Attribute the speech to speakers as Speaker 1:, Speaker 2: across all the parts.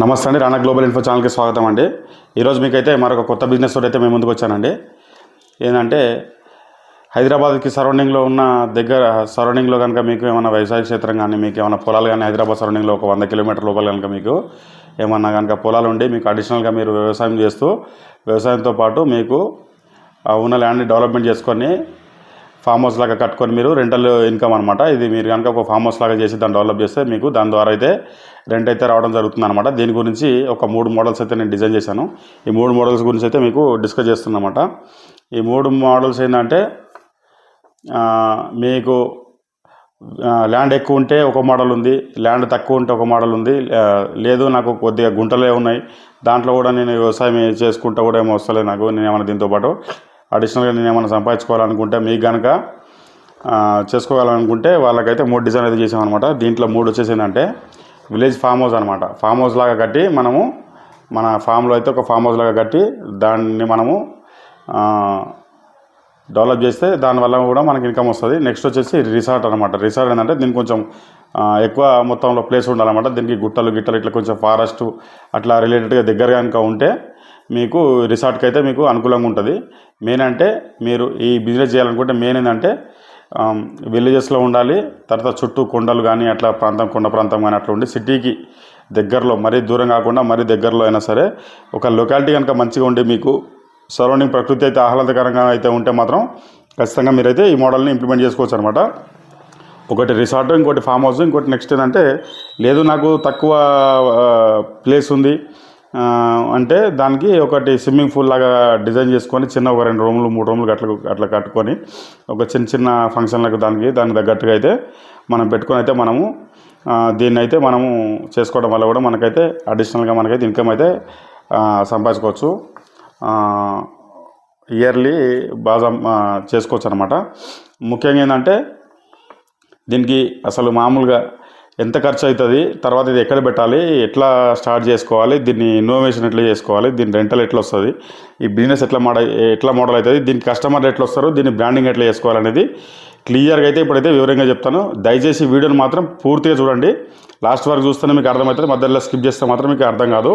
Speaker 1: నమస్తే అండి, రానా global info ఛానల్కి స్వాగతం అండి. ఈరోజు మీకైతే మరొక కొత్త బిజినెస్ తోటి అయితే మేము ముందుకు వచ్చానండి. ఏంటంటే హైదరాబాద్కి సరౌండింగ్లో కనుక మీకు ఏమైనా వ్యవసాయ క్షేత్రం కానీ, మీకు ఏమైనా పొలాలు కానీ, హైదరాబాద్ సరౌండింగ్లో ఒక 100 కిలోమీటర్ లోపల కనుక మీకు ఏమన్నా కనుక పొలాలు ఉండి మీకు అడిషనల్గా మీరు వ్యవసాయం చేస్తూ వ్యవసాయంతో పాటు మీకు ఉన్న ల్యాండ్ని డెవలప్మెంట్ చేసుకొని ఫామ్ హౌస్ లాగా కట్టుకొని మీరు రెంటల్ ఇన్కమ్ అనమాట. ఇది మీరు కనుక ఒక ఫామ్ హౌస్ లాగా చేసి దాన్ని డెవలప్ చేస్తే మీకు దాని ద్వారా అయితే రెంట్ అయితే రావడం జరుగుతుంది అనమాట. దీని గురించి ఒక 3 మోడల్స్ అయితే నేను డిజైన్ చేశాను. ఈ 3 మోడల్స్ గురించి అయితే మీకు డిస్కస్ చేస్తున్నమాట. ఈ 3 మోడల్స్ ఏంటంటే మీకు ల్యాండ్ ఎక్కువ ఉంటే ఒక మోడల్ ఉంది, ల్యాండ్ తక్కువ ఉంటే ఒక మోడల్ ఉంది. లేదు నాకు కొద్దిగా గుంటలే ఉన్నాయి, దాంట్లో కూడా నేను వ్యవసాయం చేసుకుంటా కూడా ఏమో వస్తలేదు నాకు, నేను ఏమైనా దీంతోపాటు అడిషనల్గా నేను ఏమైనా సంపాదించుకోవాలనుకుంటే మీకు కనుక చేసుకోవాలనుకుంటే వాళ్ళకైతే 3 డిజైన్ అయితే చేసామన్నమాట. దీంట్లో 3 వచ్చేసి ఏంటంటే విలేజ్ ఫామ్ హౌస్ అనమాట. ఫామ్ హౌస్ లాగా కట్టి మనము మన ఫామ్లో అయితే ఒక ఫామ్ హౌస్ లాగా కట్టి దాన్ని మనము డెవలప్ చేస్తే దానివల్ల కూడా మనకి ఇన్కమ్ వస్తుంది. నెక్స్ట్ వచ్చేసి రిసార్ట్ అనమాట. రిసార్ట్ ఏంటంటే దీనికి కొంచెం ఎక్కువ మొత్తంలో ప్లేస్ ఉండాలన్నమాట. దీనికి గుట్టలు ఇట్లా కొంచెం ఫారెస్ట్ అట్లా రిలేటెడ్గా దగ్గరగా కనుక ఉంటే మీకు రిసార్ట్కి అయితే మీకు అనుకూలంగా ఉంటుంది. మెయిన్ అంటే మీరు ఈ బిజినెస్ చేయాలనుకుంటే మెయిన్ ఏంటంటే విలేజెస్లో ఉండాలి. తర్వాత చుట్టూ కొండలు కానీ అట్లా కొండ ప్రాంతం కానీ అట్లా ఉండి సిటీకి దగ్గరలో, మరీ దూరం కాకుండా మరీ దగ్గరలో అయినా సరే ఒక లొకాలిటీ కనుక మంచిగా ఉండి మీకు సరౌండింగ్ ప్రకృతి అయితే ఆహ్లాదకరంగా అయితే ఉంటే మాత్రం ఖచ్చితంగా మీరైతే ఈ మోడల్ని ఇంప్లిమెంట్ చేసుకోవచ్చు అనమాట. ఒకటి రిసార్ట్, ఇంకోటి ఫామ్ హౌస్, ఇంకోటి నెక్స్ట్ ఏంటంటే లేదు నాకు తక్కువ ప్లేస్ ఉంది అంటే దానికి ఒకటి స్విమ్మింగ్ పూల్ లాగా డిజైన్ చేసుకొని చిన్న ఒక 2 రూములు 3 రూములు అట్లా కట్టుకొని ఒక చిన్న ఫంక్షన్లకు దానికి తగ్గట్టుగా అయితే మనం పెట్టుకొని అయితే మనము దీన్ని అయితే మనము చేసుకోవడం వల్ల కూడా మనకైతే అడిషనల్గా మనకైతే ఇన్కమ్ అయితే సంపాదించుకోవచ్చు. ఇయర్లీ బాగా చేసుకోవచ్చు అనమాట. ముఖ్యంగా ఏంటంటే దీనికి అసలు మామూలుగా ఎంత ఖర్చు అవుతుంది, తర్వాత ఇది ఎక్కడ పెట్టాలి, ఎట్లా స్టార్ట్ చేసుకోవాలి, దీన్ని ఇన్నోవేషన్ ఎట్లా చేసుకోవాలి, దీని రెంటల్ ఎట్లా వస్తుంది, ఈ బిజినెస్ ఎట్లా మోడల్ అవుతుంది, దీనికి కస్టమర్లు ఎట్లా వస్తారు, దీన్ని బ్రాండింగ్ ఎట్లా చేసుకోవాలనేది క్లియర్గా అయితే ఇప్పుడైతే వివరంగా చెప్తాను. దయచేసి వీడియోని మాత్రం పూర్తిగా చూడండి. లాస్ట్ వరకు చూస్తేనే మీకు అర్థమవుతుంది. మధ్యలో స్కిప్ చేస్తే మాత్రం మీకు అర్థం కాదు.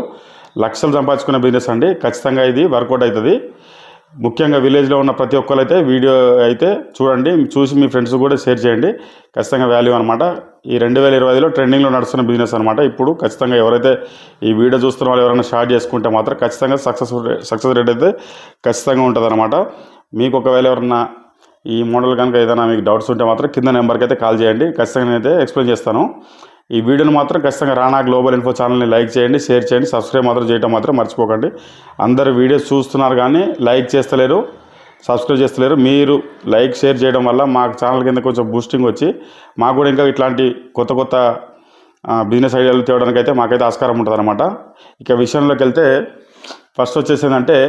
Speaker 1: లక్షలు సంపాదించుకునే బిజినెస్ అండి. ఖచ్చితంగా ఇది వర్కౌట్ అవుతుంది. ముఖ్యంగా విలేజ్లో ఉన్న ప్రతి ఒక్కరు అయితే వీడియో అయితే చూడండి, చూసి మీ ఫ్రెండ్స్ కూడా షేర్ చేయండి. ఖచ్చితంగా వాల్యూ అనమాట. ఈ 2020లో ట్రెండింగ్లో నడుస్తున్న బిజినెస్ అనమాట. ఇప్పుడు ఖచ్చితంగా ఎవరైతే ఈ వీడియో చూస్తున్న వాళ్ళు ఎవరైనా స్టార్ట్ చేసుకుంటే మాత్రం ఖచ్చితంగా సక్సెస్ రేట్ అయితే ఖచ్చితంగా ఉంటుంది అనమాట. మీకు ఒకవేళ ఎవరన్నా ఈ మోడల్ కనుక ఏదైనా మీకు డౌట్స్ ఉంటే మాత్రం కింద నెంబర్కి అయితే కాల్ చేయండి. ఖచ్చితంగా నేనైతే ఎక్స్ప్లెయిన్ చేస్తాను. ఈ వీడియోని మాత్రం ఖచ్చితంగా రానా గ్లోబల్ ఇన్ఫో ఛానల్ని లైక్ చేయండి, షేర్ చేయండి, సబ్స్క్రైబ్ మాత్రం చేయడం మాత్రం మర్చిపోకండి. అందరు వీడియోస్ చూస్తున్నారు కానీ లైక్ చేస్తలేరు, సబ్స్క్రైబ్ చేస్తలేరు. మీరు లైక్ షేర్ చేయడం వల్ల మా ఛానల్ కింద కొంచెం బూస్టింగ్ వచ్చి మాకు కూడా ఇంకా ఇట్లాంటి కొత్త బిజినెస్ ఐడియాలు తేవడానికి అయితే మాకైతే ఆస్కారం ఉంటుంది అనమాట. ఇక విషయంలోకి వెళ్తే ఫస్ట్ వచ్చేసి ఏంటంటే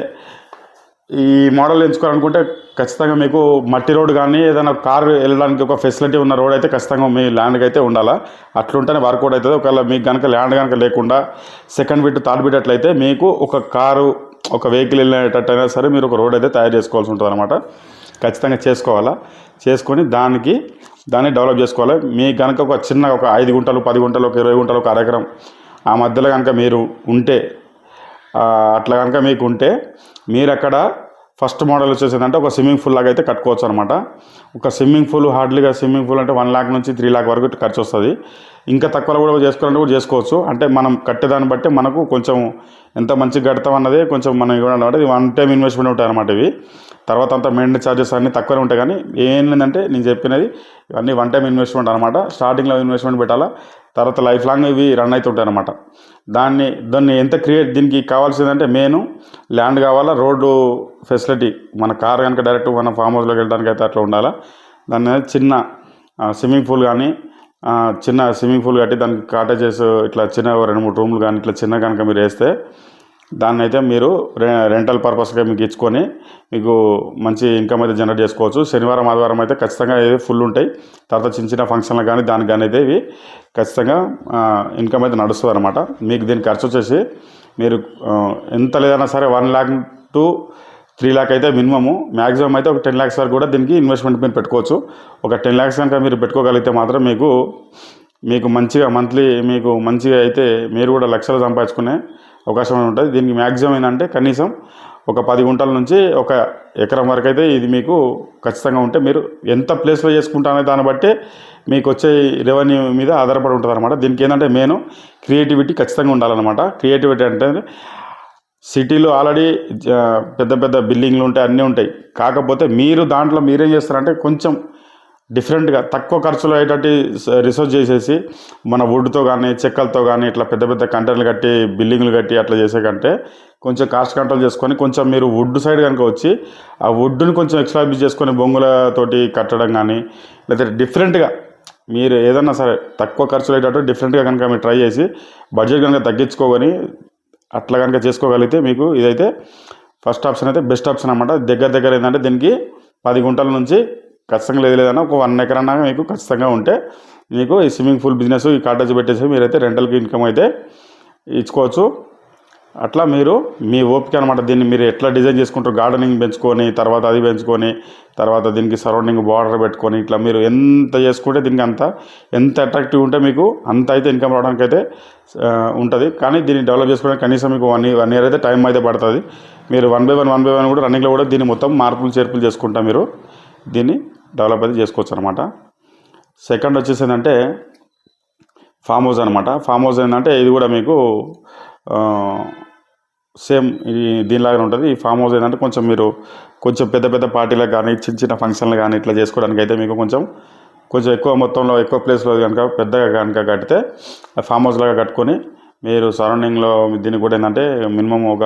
Speaker 1: ఈ మోడల్ ఎంచుకోవాలనుకుంటే ఖచ్చితంగా మీకు మట్టి రోడ్ కానీ ఏదైనా కారు వెళ్ళడానికి ఒక ఫెసిలిటీ ఉన్న రోడ్ అయితే ఖచ్చితంగా మీ ల్యాండ్కి అయితే ఉండాలా. అట్లుంటేనే వర్కౌట్ అవుతుంది. ఒకవేళ మీకు కనుక ల్యాండ్ కనుక లేకుండా సెకండ్ బిట్ థర్డ్ బిట్ అట్లయితే మీకు ఒక కారు ఒక వెహికల్ వెళ్ళేటట్టయినా సరే మీరు ఒక రోడ్ అయితే తయారు చేసుకోవాల్సి ఉంటుంది అనమాట. ఖచ్చితంగా చేసుకొని దాన్ని డెవలప్ చేసుకోవాలి. మీకు కనుక ఒక 5 గుంటలు 10 గుంటలు 20 గుంటలు ఒక అరెకరం ఆ మధ్యలో కనుక మీరు ఉంటే అట్లా కనుక మీకు ఉంటే మీరు అక్కడ ఫస్ట్ మోడల్ వచ్చేసిందంటే ఒక స్విమ్మింగ్ పూల్ లాగా అయితే కట్టుకోవచ్చు అనమాట. ఒక స్విమ్మింగ్ పూల్ హార్డ్లీగా స్విమ్మింగ్ పూల్ అంటే 1 lakh నుంచి 3 lakh వరకు ఖర్చు వస్తుంది. ఇంకా తక్కువలో కూడా చేసుకోవాలంటే కూడా చేసుకోవచ్చు. అంటే మనం కట్టేదాన్ని బట్టి మనకు కొంచెం ఎంత మంచిగా కడతాం అన్నది కొంచెం మనం ఇవ్వడం అంటే 1 time ఇన్వెస్ట్మెంట్ ఉంటాయి అనమాట. ఇవి తర్వాత అంతా మెయింటెనెన్స్ ఛార్జెస్ అన్నీ తక్కువనే ఉంటాయి. కానీ ఏంటంటే నేను చెప్పినది ఇవన్నీ 1 time ఇన్వెస్ట్మెంట్ అనమాట. స్టార్టింగ్లో ఇన్వెస్ట్మెంట్ పెట్టాలా, తర్వాత లైఫ్ లాంగ్ ఇవి రన్ అవుతుంటాయి అనమాట. దాన్ని ఎంత దీనికి కావాల్సిందంటే మెయిన్ ల్యాండ్ కావాలా, రోడ్డు ఫెసిలిటీ, మన కార్ కనుక డైరెక్ట్ మన ఫామ్ హౌస్లోకి వెళ్ళడానికి అయితే అట్లా ఉండాలా. దాన్ని చిన్న స్విమ్మింగ్ పూల్ కానీ చిన్న స్విమ్మింగ్ పూల్ కట్టి దానికి కాటేజెస్ ఇట్లా చిన్న 2-3 రూములు కానీ ఇట్లా చిన్న కనుక మీరు వేస్తే దాన్ని అయితే మీరు రెంటల్ పర్పస్గా మీకు ఇచ్చుకొని మీకు మంచి ఇన్కమ్ అయితే జనరేట్ చేసుకోవచ్చు. శనివారం ఆదివారం అయితే ఖచ్చితంగా అయితే ఫుల్ ఉంటాయి. తర్వాత చిన్న ఫంక్షన్లు కానీ దానికి కానీ అయితే ఇవి ఖచ్చితంగా ఇన్కమ్ అయితే నడుస్తుంది అనమాట. మీకు దీని ఖర్చు వచ్చేసి మీరు ఎంత లేదన్నా సరే 1 lakh to 3 lakh అయితే మినిమము, మ్యాక్సిమం అయితే ఒక 10 lakhs వరకు కూడా దీనికి ఇన్వెస్ట్మెంట్ మీరు పెట్టుకోవచ్చు. ఒక 10 lakhs కనుక మీరు పెట్టుకోగలిగితే మాత్రం మీకు మీకు మంచిగా మంత్లీ మీకు మంచిగా అయితే మీరు కూడా లక్షలు సంపాదించుకునే అవకాశం ఉంటుంది. దీనికి మ్యాక్సిమం ఏంటంటే కనీసం ఒక 10 గుంటల నుంచి ఒక ఎకరం వరకు అయితే ఇది మీకు ఖచ్చితంగా ఉంటే మీరు ఎంత ప్లేస్లో చేసుకుంటారనే దాన్ని బట్టి మీకు వచ్చే రెవెన్యూ మీద ఆధారపడి ఉంటుంది అనమాట. దీనికి ఏంటంటే మెయిన్ క్రియేటివిటీ ఖచ్చితంగా ఉండాలన్నమాట. క్రియేటివిటీ అంటే సిటీలో ఆల్రెడీ పెద్ద పెద్ద బిల్డింగ్లు ఉంటాయి, అన్నీ ఉంటాయి. కాకపోతే మీరు దాంట్లో మీరేం చేస్తారంటే కొంచెం డిఫరెంట్గా తక్కువ ఖర్చులో అయ్యేటట్టు రీసెర్చ్ చేసేసి మన వుడ్తో కానీ చెక్కలతో కానీ ఇట్లా పెద్ద పెద్ద కంటైనర్లు కట్టి బిల్డింగ్లు కట్టి అట్లా చేసే కంటే కొంచెం కాస్ట్ కంట్రోల్ చేసుకొని కొంచెం మీరు వుడ్ సైడ్ కనుక వచ్చి ఆ వుడ్ని కొంచెం ఎక్స్ట్రాబిజ్ చేసుకొని బొంగులతోటి కట్టడం కానీ లేకపోతే డిఫరెంట్గా మీరు ఏదన్నా సరే తక్కువ ఖర్చులు అయ్యేటట్టు డిఫరెంట్గా కనుక మీరు ట్రై చేసి బడ్జెట్ కనుక తగ్గించుకోని అట్లా కనుక చేసుకోగలిగితే మీకు ఇదైతే ఫస్ట్ ఆప్షన్ అయితే బెస్ట్ ఆప్షన్ అన్నమాట. దగ్గర ఏంటంటే దీనికి 10 గుంటల నుంచి ఖచ్చితంగా లేదన్నా ఒక 1 ఎకర్ అన్నా మీకు ఖచ్చితంగా ఉంటే మీకు ఈ స్విమ్మింగ్ పూల్ బిజినెస్ ఈ కాటేజ్ పెట్టేసి మీరైతే రెంటల్కి ఇన్కమ్ అయితే ఇచ్చుకోవచ్చు. అట్లా మీరు మీ ఓపిక అనమాట. దీన్ని మీరు ఎట్లా డిజైన్ చేసుకుంటారు, గార్డెనింగ్ పెంచుకొని తర్వాత అది పెంచుకొని తర్వాత దీనికి సరౌండింగ్ బార్డర్ పెట్టుకొని ఇట్లా మీరు ఎంత చేసుకుంటే దీనికి ఎంత అట్రాక్టివ్ ఉంటే మీకు అంత అయితే ఇన్కమ్ రావడానికి అయితే ఉంటుంది. కానీ దీన్ని డెవలప్ చేసుకోవడానికి కనీసం మీకు 1 ఇయర్ అయితే టైం అయితే పడుతుంది. మీరు 1 by 1 కూడా రన్నింగ్లో కూడా దీన్ని మొత్తం మార్పులు చేర్పులు చేసుకుంటా మీరు దీన్ని డెవలప్ అయితే చేసుకోవచ్చు అనమాట. సెకండ్ వచ్చేసి ఏంటంటే ఫామ్ హౌస్ అనమాట. ఫామ్ హౌస్ ఏంటంటే ఇది కూడా మీకు సేమ్ ఇది దీనిలాగానే ఉంటుంది. ఈ ఫామ్ హౌస్ ఏంటంటే కొంచెం పెద్ద పార్టీలకు కానీ చిన్న ఫంక్షన్లు కానీ ఇట్లా చేసుకోవడానికి అయితే మీకు కొంచెం ఎక్కువ మొత్తంలో ఎక్కువ ప్లేస్లో కనుక పెద్దగా కనుక కడితే ఫామ్ హౌస్ లాగా కట్టుకొని మీరు సరౌండింగ్లో దీనికి కూడా ఏంటంటే మినిమం ఒక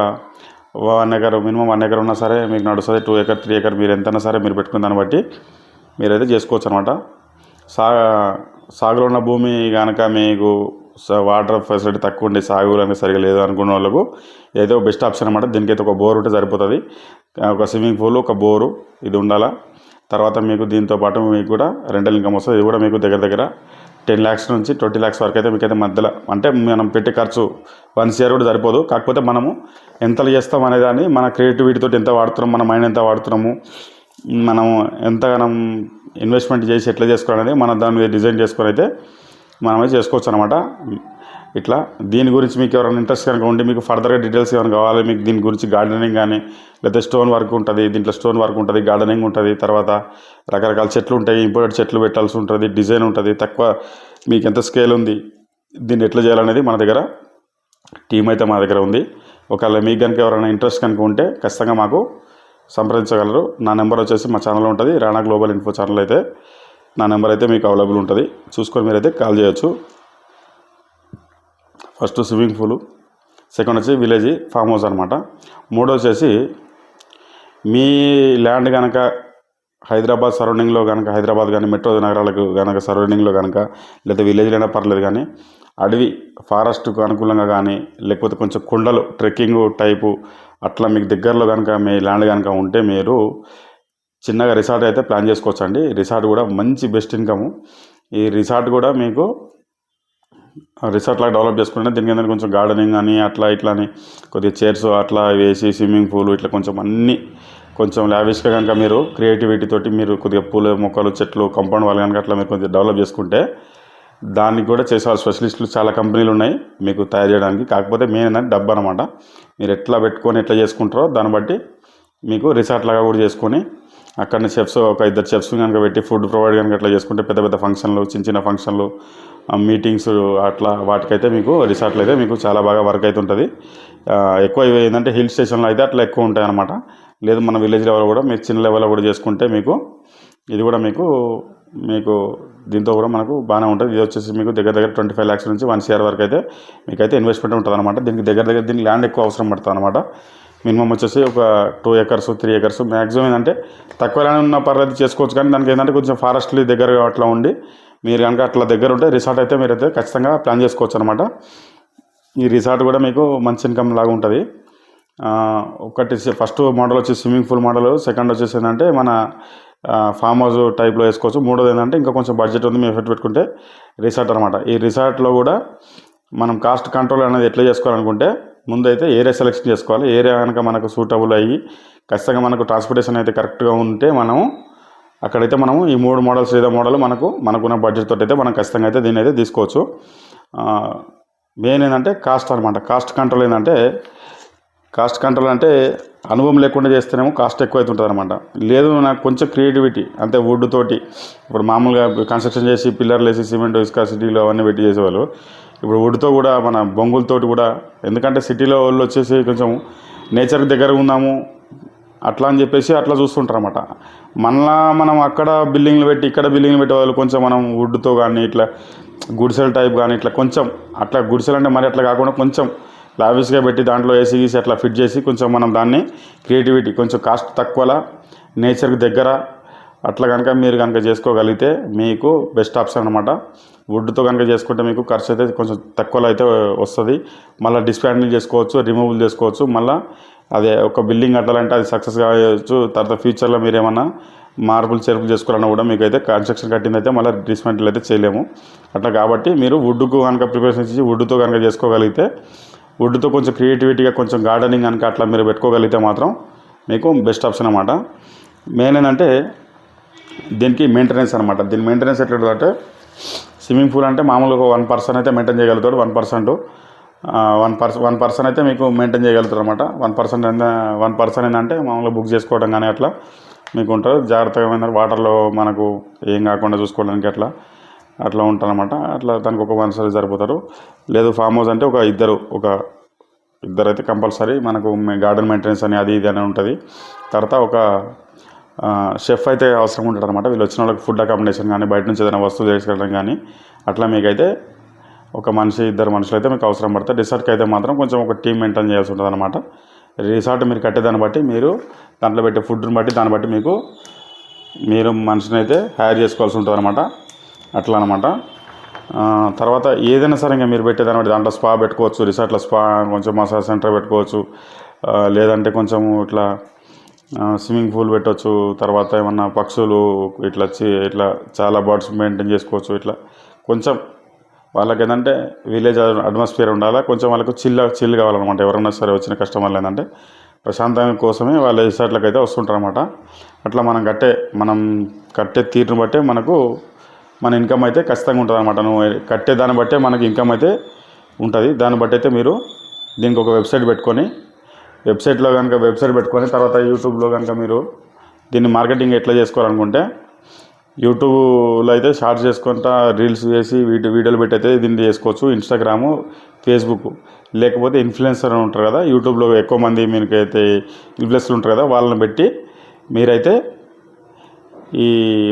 Speaker 1: 1 ఎకర్ మినిమం 1 ఎకర్ ఉన్నా సరే మీకు నడుస్తుంది. 2 ఎకర్ 3 ఎకర్ మీరు ఎంతైనా సరే మీరు పెట్టుకున్న దాన్ని బట్టి మీరైతే చేసుకోవచ్చు అనమాట. సాగులో ఉన్న భూమి కనుక మీకు వాటర్ ఫెసిలిటీ తక్కువ ఉండి సాగు అనేది సరిగా లేదు అనుకున్న వాళ్ళకు ఏదో బెస్ట్ ఆప్షన్ అనమాట. దీనికైతే ఒక బోర్ ఉంటే సరిపోతుంది. ఒక స్విమ్మింగ్ పూల్, ఒక బోరు ఇది ఉండాలా. తర్వాత మీకు దీంతో పాటు మీకు కూడా రెంటల్ ఇన్కమ్ వస్తుంది. ఇది కూడా మీకు దగ్గర 10 lakhs నుంచి 20 lakhs వరకు అయితే మీకైతే మధ్యలో అంటే మనం పెట్టే ఖర్చు 1 year కూడా సరిపోదు. కాకపోతే మనము ఎంతలు చేస్తాం అనేదాన్ని మన క్రియేటివిటీతో ఎంత వాడుతున్నాం, మన మైండ్ ఎంత వాడుతున్నాము, మనం ఎంతగానో ఇన్వెస్ట్మెంట్ చేసి ఎట్లా చేసుకోవాలనేది మనం దాని మీద డిజైన్ చేసుకొని అయితే మనమే చేసుకోవచ్చు అనమాట. ఇట్లా దీని గురించి మీకు ఎవరైనా ఇంట్రెస్ట్ కనుక ఉండి మీకు ఫర్దర్గా డీటెయిల్స్ ఏమైనా కావాలి, మీకు దీని గురించి గార్డెనింగ్ కానీ లేకపోతే స్టోన్ వర్క్ ఉంటుంది, దీంట్లో స్టోన్ వర్క్ ఉంటుంది, గార్డెనింగ్ ఉంటుంది, తర్వాత రకరకాల చెట్లు ఉంటాయి, ఇంపోర్టెడ్ చెట్లు పెట్టాల్సి ఉంటుంది, డిజైన్ ఉంటుంది, తక్కువ మీకు ఎంత స్కేల్ ఉంది, దీన్ని ఎట్లా చేయాలనేది మన దగ్గర టీం అయితే మా దగ్గర ఉంది. ఒకవేళ మీకు కనుక ఎవరైనా ఇంట్రెస్ట్ కనుక ఉంటే ఖచ్చితంగా మాకు సంప్రదించగలరు. నా నెంబర్ వచ్చేసి మా ఛానల్లో ఉంటుంది, రాణా గ్లోబల్ ఇన్ఫో ఛానల్ అయితే నా నెంబర్ అయితే మీకు అవైలబుల్ ఉంటుంది. చూసుకొని మీరైతే కాల్ చేయొచ్చు. ఫస్ట్ స్విమ్మింగ్ పూలు, సెకండ్ వచ్చి విలేజ్ ఫామ్ హౌస్ అనమాట. మూడో వచ్చేసి మీ ల్యాండ్ కనుక హైదరాబాద్ సరౌండింగ్లో కనుక హైదరాబాద్ కానీ మెట్రో నగరాలకు కనుక సరౌండింగ్లో కనుక లేదా విలేజ్లో అయినా పర్లేదు కానీ అడవి ఫారెస్ట్కు అనుకూలంగా కానీ లేకపోతే కొంచెం కొండలు ట్రెక్కింగ్ టైపు అట్లా మీకు దగ్గరలో కనుక మీ ల్యాండ్ కనుక ఉంటే మీరు చిన్నగా రిసార్ట్ అయితే ప్లాన్ చేసుకోవచ్చు అండి. రిసార్ట్ కూడా మంచి బెస్ట్ ఇన్కమ్. ఈ రిసార్ట్ కూడా మీకు రిసార్ట్ లాగా డెవలప్ చేసుకుంటే దీనికి ఏంటంటే కొంచెం గార్డెనింగ్ అని అట్లా ఇట్లా అని కొద్దిగా చైర్స్ అట్లా వేసి స్విమ్మింగ్ పూల్ ఇట్లా కొంచెం అన్నీ కొంచెం లావిష్గా కనుక మీరు క్రియేటివిటీ తోటి మీరు కొద్దిగా పూల మొక్కలు చెట్లు కాంపౌండ్ వాళ్ళు కనుక అట్లా మీరు కొద్దిగా డెవలప్ చేసుకుంటే దానికి కూడా చేసే స్పెషలిస్టులు చాలా కంపెనీలు ఉన్నాయి మీకు తయారు చేయడానికి. కాకపోతే మెయిన్ ఏంటంటే డబ్బు అనమాట. మీరు ఎట్లా పెట్టుకొని ఎట్లా చేసుకుంటారో దాన్ని బట్టి మీకు రిసార్ట్ లాగా కూడా చేసుకొని అక్కడనే చెఫ్స్ ఒక 2 చెఫ్స్ కనుక పెట్టి ఫుడ్ ప్రొవైడ్ కనుక అట్లా చేసుకుంటే పెద్ద ఫంక్షన్లు చిన్న ఫంక్షన్లు మీటింగ్స్ అట్లా వాటికైతే మీకు రిసార్ట్లు అయితే మీకు చాలా బాగా వర్క్ అయితే ఉంటుంది. ఎక్కువ ఇవి ఏంటంటే హిల్ స్టేషన్లో అయితే అట్లా ఎక్కువ ఉంటాయి అన్నమాట. లేదు మన విలేజ్ లెవెల్ కూడా మీరు చిన్న లెవెల్లో కూడా చేసుకుంటే మీకు ఇది కూడా మీకు దీంతో కూడా మనకు బాగానే ఉంటుంది. ఇది వచ్చేసి మీకు దగ్గర 25 lakhs నుంచి 1 year వరకు అయితే మీకైతే ఇన్వెస్ట్మెంట్ ఉంటుంది అనమాట. దీనికి దగ్గర దీనికి ల్యాండ్ ఎక్కువ అవసరం పడుతుంది అనమాట. మినిమం వచ్చేసి ఒక 2 acres 3 acres మ్యాక్సిమం ఏంటంటే తక్కువ ల్యాండ్ ఉన్న పర్లేదు చేసుకోవచ్చు. కానీ దానికి ఏంటంటే కొంచెం ఫారెస్ట్లీ దగ్గరగా అట్లా ఉండి మీరు కనుక అట్లా దగ్గర ఉంటే రిసార్ట్ అయితే మీరైతే ఖచ్చితంగా ప్లాన్ చేసుకోవచ్చు అనమాట. ఈ రిసార్ట్ కూడా మీకు మంచి ఇన్కమ్ లాగా ఉంటుంది. ఒకటి ఫస్ట్ మోడల్ వచ్చి స్విమ్మింగ్ పూల్ మోడల్, సెకండ్ వచ్చేసి ఏంటంటే మన ఫామ్ హౌస్ టైప్లో వేసుకోవచ్చు. మూడోది ఏంటంటే ఇంకా కొంచెం బడ్జెట్ ఉంది మేము ఎఫెక్ట్ పెట్టుకుంటే రిసార్ట్ అనమాట. ఈ రిసార్ట్లో కూడా మనం కాస్ట్ కంట్రోల్ అనేది ఎట్లా చేసుకోవాలనుకుంటే ముందైతే ఏరియా సెలెక్షన్ చేసుకోవాలి. ఏరియా కనుక మనకు సూటబుల్ అయ్యి ఖచ్చితంగా మనకు ట్రాన్స్పోర్టేషన్ అయితే కరెక్ట్గా ఉంటే మనం అక్కడైతే మనము ఈ 3 మోడల్స్ ఏదో మోడల్ మనకున్న బడ్జెట్ తోటి అయితే మనం ఖచ్చితంగా అయితే దీన్ని అయితే తీసుకోవచ్చు. మెయిన్ ఏంటంటే కాస్ట్ అనమాట. కాస్ట్ కంట్రోల్ అంటే అనుభవం లేకుండా చేస్తేనేమో కాస్ట్ ఎక్కువ అవుతుంటుంది అనమాట. లేదు నాకు కొంచెం క్రియేటివిటీ అంటే వుడ్ తోటి, ఇప్పుడు మామూలుగా కన్స్ట్రక్షన్ చేసి పిల్లర్లు వేసి సిమెంట్ ఇసుక సిటీలో అవన్నీ పెట్టి చేసేవాళ్ళు, ఇప్పుడు వుడ్తో కూడా మన బొంగులతోటి కూడా, ఎందుకంటే సిటీలో వాళ్ళు వచ్చేసి కొంచెం నేచర్కి దగ్గరగా ఉన్నాము అట్లా అని చెప్పేసి అట్లా చూస్తుంటారు అనమాట. మనం అక్కడ బిల్డింగ్లు పెట్టి ఇక్కడ బిల్డింగ్లు పెట్టే వాళ్ళు కొంచెం మనం వుడ్తో కానీ ఇట్లా గుడిసెల టైప్ కానీ ఇట్లా కొంచెం అట్లా గుడిసెలు అంటే మరి అట్లా కాకుండా కొంచెం లావిష్గా పెట్టి దాంట్లో ఏసీ గీసి అట్లా ఫిట్ చేసి కొంచెం మనం దాన్ని క్రియేటివిటీ కొంచెం కాస్ట్ తక్కువలా నేచర్కి దగ్గర అట్లా కనుక మీరు కనుక చేసుకోగలిగితే మీకు బెస్ట్ ఆప్షన్ అనమాట. వుడ్తో కనుక చేసుకుంటే మీకు ఖర్చు అయితే కొంచెం తక్కువలో అయితే వస్తుంది. మళ్ళీ డిస్మాంటిల్ చేసుకోవచ్చు, రిమూవల్ చేసుకోవచ్చు. మళ్ళీ అదే ఒక బిల్డింగ్ కట్టాలంటే అది సక్సెస్ కావచ్చు. తర్వాత ఫ్యూచర్లో మీరు ఏమన్నా మార్పులు చేర్పులు చేసుకోవాలన్నా కూడా మీకు అయితే కన్స్ట్రక్షన్ కట్టిందైతే మళ్ళీ డిస్మాంటిల్ అయితే చేయలేము. అట్లా కాబట్టి మీరు వుడ్కు కనుక ప్రిపరేషన్ ఇచ్చి వుడ్తో కనుక చేసుకోగలిగితే, వుడ్తో కొంచెం క్రియేటివిటీగా కొంచెం గార్డెనింగ్ కనుక అట్లా మీరు పెట్టుకోగలిగితే మాత్రం మీకు బెస్ట్ ఆప్షన్ అన్నమాట. మెయిన్ ఏంటంటే దీనికి మెయింటెనెన్స్ అనమాట. దీని మెయింటెనెన్స్ ఎట్లుంటుందంటే, స్విమ్మింగ్ పూల్ అంటే మామూలుగా 1 పర్సన్ అయితే మెయింటైన్ చేయగలుగుతాడు. 1 పర్సన్ అయితే మీకు మెయింటైన్ చేయగలుగుతారు అనమాట. 1 పర్సన్ ఏంటంటే మామూలుగా బుక్ చేసుకోవడం కానీ అట్లా మీకు ఉంటుంది. జాగ్రత్తగా వాటర్లో మనకు ఏం కాకుండా చూసుకోవడానికి అట్లా ఉంటారనమాట. అట్లా దానికి ఒక 1 సరిపోతారు. లేదు ఫామ్ హౌస్ అంటే ఇద్దరు అయితే కంపల్సరీ మనకు గార్డెన్ మెయింటెనెన్స్ అని అది ఇది అని ఉంటుంది. తర్వాత ఒక షెఫ్ అయితే అవసరం ఉంటుంది అనమాట. వీళ్ళు వచ్చిన వాళ్ళకి ఫుడ్ అకామిడేషన్ కానీ బయట నుంచి ఏదైనా వస్తువులు తీసుకెళ్ళడం కానీ అట్లా మీకైతే ఒక ఇద్దరు మనుషులు అయితే మీకు అవసరం పడతాయి. రిసార్ట్కి అయితే మాత్రం కొంచెం ఒక టీం మెయింటైన్ చేయాల్సి ఉంటుంది అనమాట. రిసార్ట్ మీరు కట్టేదాన్ని బట్టి, మీరు దాంట్లో పెట్టే ఫుడ్ని బట్టి దాన్ని బట్టి మీరు మనిషిని అయితే హైర్ చేసుకోవాల్సి ఉంటుంది అనమాట. అట్లా అనమాట. తర్వాత ఏదైనా సరే ఇంకా మీరు పెట్టేదాన్ని బట్టి దాంట్లో స్పా పెట్టుకోవచ్చు. రిసార్ట్లో స్పా, కొంచెం మసాజ్ సెంటర్ పెట్టుకోవచ్చు. లేదంటే కొంచెం ఇట్లా స్విమ్మింగ్ పూల్ పెట్టవచ్చు. తర్వాత ఏమన్నా పక్షులు ఇట్లా చాలా బర్డ్స్ మెయింటైన్ చేసుకోవచ్చు. ఇట్లా కొంచెం వాళ్ళకి ఏంటంటే విలేజ్ అట్మాస్ఫియర్ ఉండాలి. కొంచెం వాళ్ళకు చిల్ కావాలన్నమాట. ఎవరైనా సరే వచ్చిన కస్టమర్లు ఏంటంటే ప్రశాంతం కోసమే వాళ్ళ రిసార్ట్లకు అయితే వస్తుంటారు అనమాట. అట్లా మనం కట్టే తీరుని బట్టే మన ఇన్కమ్ అయితే ఖచ్చితంగా ఉంటుంది అనమాట. నువ్వు కట్టే దాన్ని బట్టే మనకి ఇన్కమ్ అయితే ఉంటుంది. దాన్ని బట్టి అయితే మీరు దీనికి ఒక వెబ్సైట్ పెట్టుకొని తర్వాత యూట్యూబ్లో కనుక మీరు దీన్ని మార్కెటింగ్ ఎట్లా చేసుకోవాలనుకుంటే, యూట్యూబ్లో అయితే షార్ట్స్ చేసుకుంటా రీల్స్ చేసి వీడియోలు పెట్టి అయితే దీన్ని చేసుకోవచ్చు. ఇన్స్టాగ్రాము, ఫేస్బుక్, లేకపోతే ఇన్ఫ్లుయెన్సర్ ఉంటారు కదా, యూట్యూబ్లో ఎక్కువ మంది మీకైతే ఇన్ఫ్లుయెన్సర్లు ఉంటారు కదా, వాళ్ళని పెట్టి మీరైతే ఈ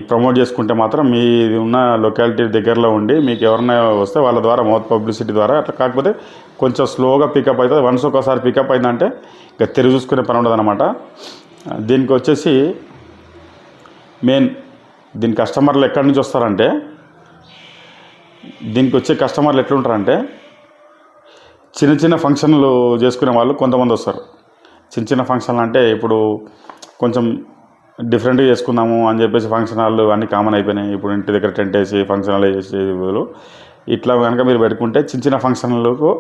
Speaker 1: ప్రమోట్ చేసుకుంటే మాత్రం మీ ఉన్న లొకాలిటీ దగ్గరలో ఉండి మీకు ఎవరైనా వస్తే వాళ్ళ ద్వారా మౌత్ పబ్లిసిటీ ద్వారా అట్లా. కాకపోతే కొంచెం స్లోగా పికప్ అవుతుంది. వన్స్ ఒకసారి పికప్ అయిందంటే ఇక తిరిగి చూసుకునే పని ఉండదు అనమాట. దీనికి వచ్చేసి దీని కస్టమర్లు ఎక్కడి నుంచి వస్తారంటే, దీనికి వచ్చే కస్టమర్లు ఎట్లుంటారంటే, చిన్న ఫంక్షన్లు చేసుకునే వాళ్ళు కొంతమంది వస్తారు. చిన్న ఫంక్షన్లు అంటే ఇప్పుడు కొంచెం డిఫరెంట్గా చేసుకుందాము అని చెప్పేసి ఫంక్షన్ హాళ్ళు అన్నీ కామన్ అయిపోయినాయి. ఇప్పుడు ఇంటి దగ్గర టెంట్ వేసి ఫంక్షన్ హాల్ వేసి ఇట్లా కనుక మీరు పెట్టుకుంటే చిన్న ఫంక్షన్లకు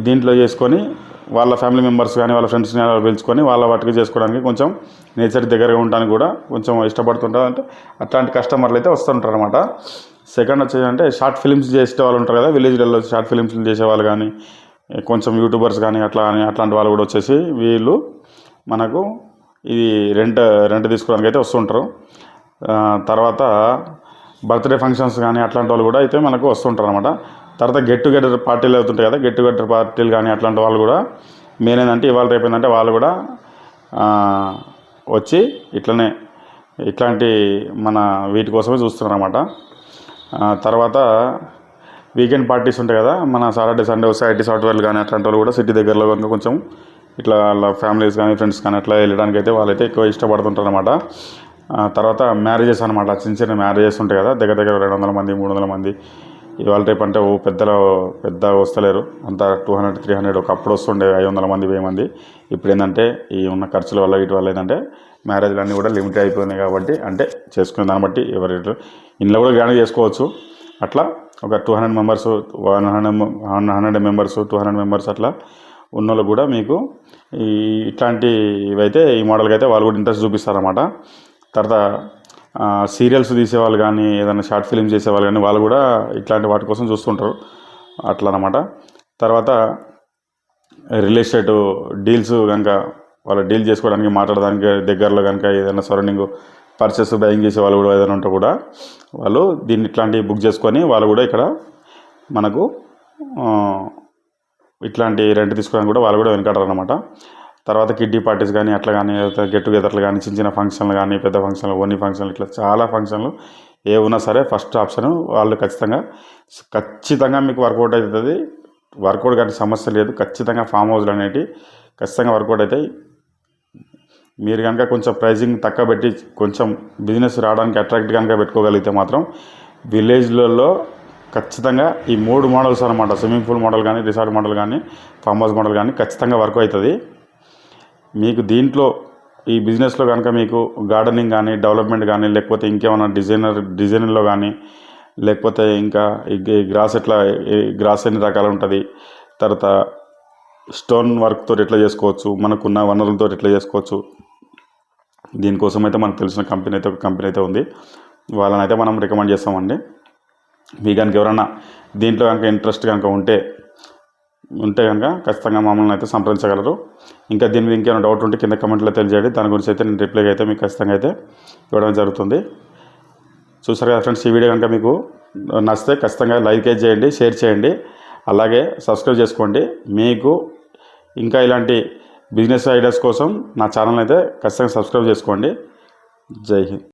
Speaker 1: దీంట్లో చేసుకొని వాళ్ళ ఫ్యామిలీ మెంబర్స్ కానీ వాళ్ళ ఫ్రెండ్స్ని పిలుచుకొని వాళ్ళ వాటికి చేసుకోవడానికి కొంచెం నేచర్ దగ్గరగా ఉండడానికి కూడా కొంచెం ఇష్టపడుతుంటారు. అంటే అట్లాంటి కస్టమర్లు అయితే వస్తుంటారు అనమాట. సెకండ్ వచ్చేసి షార్ట్ ఫిలిమ్స్ చేసే వాళ్ళు ఉంటారు కదా, విలేజ్లలో షార్ట్ ఫిలిమ్స్ చేసేవాళ్ళు కానీ కొంచెం యూట్యూబర్స్ కానీ అట్లాంటి వాళ్ళు కూడా వచ్చేసి వీళ్ళు మనకు ఇది రెంట్ తీసుకోవడానికి అయితే వస్తుంటారు. తర్వాత బర్త్డే ఫంక్షన్స్ కానీ అట్లాంటి వాళ్ళు కూడా అయితే మనకు వస్తుంటారు అనమాట. తర్వాత గెట్ టుగెదర్ పార్టీలు అవుతుంటాయి కదా, గెట్ టుగెదర్ పార్టీలు కానీ అట్లాంటి వాళ్ళు కూడా మెయిన్ ఏంటంటే ఇవాళ రేపు ఏంటంటే వాళ్ళు కూడా వచ్చి ఇట్లాంటి మన వీటి కోసమే చూస్తున్నారు అనమాట. తర్వాత వీకెండ్ పార్టీస్ ఉంటాయి కదా, మన సాటర్డే సండే వస్తే ఐటీ సాఫ్ట్వేర్లు కానీ అట్లాంటి వాళ్ళు కూడా సిటీ దగ్గరలో కనుక కొంచెం ఇట్లా వాళ్ళ ఫ్యామిలీస్ కానీ ఫ్రెండ్స్ కానీ అట్లా వెళ్ళడానికి అయితే వాళ్ళైతే ఎక్కువ ఇష్టపడుతుంటారు అనమాట. తర్వాత మ్యారేజెస్ అనమాట. చిన్న మ్యారేజెస్ ఉంటాయి కదా, దగ్గర 200 మంది 300 మంది. ఇవాళ రేపు అంటే పెద్ద వస్తలేరు, అంతా 200 300 ఒకప్పుడు వస్తుండే 500 మంది 1000 మంది. ఇప్పుడు ఏంటంటే ఈ ఉన్న ఖర్చుల వల్ల వీటి వల్ల ఏంటంటే మ్యారేజ్లు అన్నీ కూడా లిమిట్ అయిపోయినాయి. కాబట్టి అంటే చేసుకునే దాన్ని బట్టి ఎవరి ఇంట్లో కూడా గ్రాండ్గా చేసుకోవచ్చు. అట్లా ఒక 200 మెంబర్స్ 100 మెంబర్స్ 200 మెంబర్స్ అట్లా ఉన్నోళ్ళు కూడా మీకు ఇట్లాంటి ఇవైతే ఈ మోడల్కి అయితే వాళ్ళు కూడా ఇంట్రెస్ట్ చూపిస్తారన్నమాట. తర్వాత సీరియల్స్ తీసేవాళ్ళు కానీ ఏదైనా షార్ట్ ఫిల్మ్ చేసేవాళ్ళు కానీ వాళ్ళు కూడా ఇట్లాంటి వాటి కోసం చూస్తుంటారు అట్లా అన్నమాట. తర్వాత రియల్ ఎస్టేట్ డీల్స్ కనుక వాళ్ళు డీల్ చేసుకోవడానికి మాట్లాడడానికి దగ్గరలో కనుక ఏదైనా సరౌండింగ్ పర్చేస్ బయింగ్ చేసే వాళ్ళు కూడా ఏదైనా ఉంటే కూడా వాళ్ళు దీన్ని ఇట్లాంటివి బుక్ చేసుకొని వాళ్ళు కూడా ఇక్కడ మనకు ఇట్లాంటి రెంట్ తీసుకోవడానికి కూడా వాళ్ళు కూడా వెనకాడరు అనమాట. తర్వాత కిడ్డీ పార్టీస్ కానీ అట్లా కానీ గెట్ టుగెదర్లు కానీ చిన్న చిన్న ఫంక్షన్లు కానీ పెద్ద ఫంక్షన్లు ఓన్లీ ఫంక్షన్లు ఇట్లా చాలా ఫంక్షన్లు ఏ ఉన్నా సరే ఫస్ట్ ఆప్షన్ వాళ్ళు ఖచ్చితంగా మీకు వర్కౌట్ అవుతుంది. వర్కౌట్ కానీ సమస్య లేదు. ఖచ్చితంగా ఫామ్ హౌస్లు అనేవి ఖచ్చితంగా వర్కౌట్ అవుతాయి. మీరు కనుక కొంచెం ప్రైజింగ్ తక్కువ పెట్టి కొంచెం బిజినెస్ రావడానికి అట్రాక్ట్ కనుక పెట్టుకోగలిగితే మాత్రం విలేజ్లలో ఖచ్చితంగా ఈ 3 మోడల్స్ అనమాట, స్విమ్మింగ్ పూల్ మోడల్ కానీ రిసార్ట్ మోడల్ కానీ ఫామ్ హౌస్ మోడల్ కానీ ఖచ్చితంగా వర్క్ అవుతుంది. మీకు దీంట్లో ఈ బిజినెస్లో కనుక మీకు గార్డెనింగ్ కానీ డెవలప్మెంట్ కానీ లేకపోతే ఇంకేమైనా డిజైనర్లో కానీ లేకపోతే ఇంకా ఈ గ్రాస్ ఎన్ని రకాలు ఉంటుంది, తర్వాత స్టోన్ వర్క్తో ఎట్లా చేసుకోవచ్చు, మనకున్న వనరులతో ఎట్లా చేసుకోవచ్చు, దీనికోసం అయితే మనకు తెలిసిన కంపెనీ అయితే ఉంది. వాళ్ళని అయితే మనం రికమెండ్ చేస్తామండి. మీ కనుక ఎవరైనా దీంట్లో కనుక ఇంట్రెస్ట్ కనుక ఉంటే కనుక ఖచ్చితంగా మమ్మల్ని అయితే సంప్రదించగలరు. ఇంకా దీని మీద ఇంకేమైనా డౌట్ ఉంటే కింద కమెంట్లో తెలియజేయండి. దాని గురించి అయితే నేను రిప్లై అయితే మీకు ఖచ్చితంగా అయితే ఇవ్వడం జరుగుతుంది. చూసారు కదా ఫ్రెండ్స్, ఈ వీడియో కనుక మీకు నచ్చితే ఖచ్చితంగా లైక్ చేయండి, షేర్ చేయండి, అలాగే సబ్స్క్రైబ్ చేసుకోండి. మీకు ఇంకా ఇలాంటి బిజినెస్ ఐడియాస్ కోసం నా ఛానల్ అయితే ఖచ్చితంగా సబ్స్క్రైబ్ చేసుకోండి. జై హింద్.